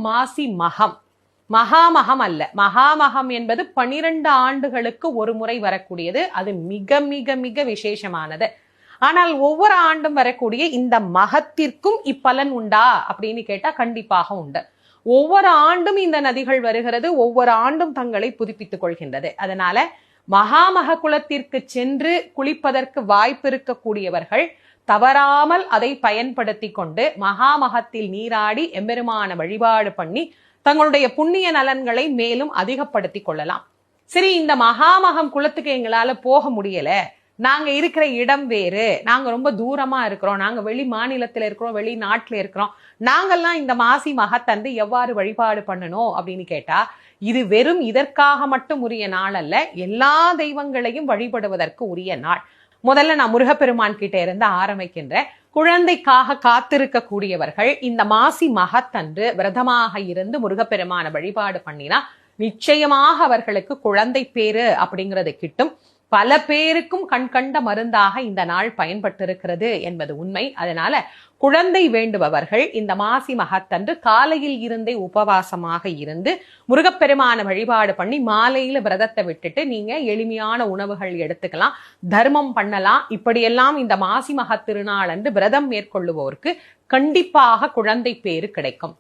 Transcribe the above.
மாசி மகம். மகாமகம் அல்ல. மகாமகம் என்பது 12 ஆண்டுகளுக்கு ஒரு முறை வரக்கூடியது. அது மிக மிக மிக விசேஷமானது. ஆனால் ஒவ்வொரு ஆண்டும் வரக்கூடிய இந்த மகத்திற்கும் இப்பலன் உண்டா அப்படின்னு கேட்டா கண்டிப்பாக உண்டு. ஒவ்வொரு ஆண்டும் இந்த நதிகள் வருகிறது, ஒவ்வொரு ஆண்டும் தங்களை புதுப்பித்துக் கொள்கின்றது. அதனால மகாமக குலத்திற்கு சென்று குளிப்பதற்கு வாய்ப்பு இருக்கக்கூடியவர்கள் தவறாமல் அதை பயன்படுத்தி கொண்டு மகாமகத்தில் நீராடி எம்பெருமான வழிபாடு பண்ணி தங்களுடைய புண்ணிய நலன்களை மேலும் அதிகப்படுத்தி கொள்ளலாம். சரி, இந்த மகாமகம் குலத்துக்கு எங்களால போக முடியல, நாங்க இருக்கிற இடம் வேறு, நாங்க ரொம்ப தூரமா இருக்கிறோம், நாங்க வெளி மாநிலத்துல இருக்கிறோம், வெளிநாட்டுல இருக்கிறோம், நாங்கெல்லாம் இந்த மாசி மகத்தன்று எவ்வாறு வழிபாடு பண்ணணும் அப்படின்னு கேட்டா, இது வெறும் இதற்காக மட்டும் உரிய நாள் அல்ல, எல்லா தெய்வங்களையும் வழிபடுவதற்கு உரிய நாள். முதல்ல நான் முருகப்பெருமான் கிட்ட இருந்து ஆரம்பிக்கின்றேன். குழந்தைக்காக காத்திருக்க கூடியவர்கள் இந்த மாசி மகத்தன்று விரதமாக இருந்து முருகப்பெருமான வழிபாடு பண்ணினா நிச்சயமாக அவர்களுக்கு குழந்தை பேரு அப்படிங்கிறது கிட்டும். பல பேருக்கும் கண்கண்ட மருந்தாக இந்த நாள் பயன்பட்டிருக்கிறது என்பது உண்மை. அதனால குழந்தை வேண்டுபவர்கள் இந்த மாசி மகத்தன்று காலையில் இருந்தே உபவாசமாக இருந்து முருகப்பெருமான வழிபாடு பண்ணி மாலையில விரதத்தை விட்டுட்டு நீங்க எளிமையான உணவுகள் எடுத்துக்கலாம், தர்மம் பண்ணலாம். இப்படியெல்லாம் இந்த மாசி மக திருநாள் அன்று விரதம் மேற்கொள்ளுவோருக்கு கண்டிப்பாக குழந்தை பேரு கிடைக்கும்.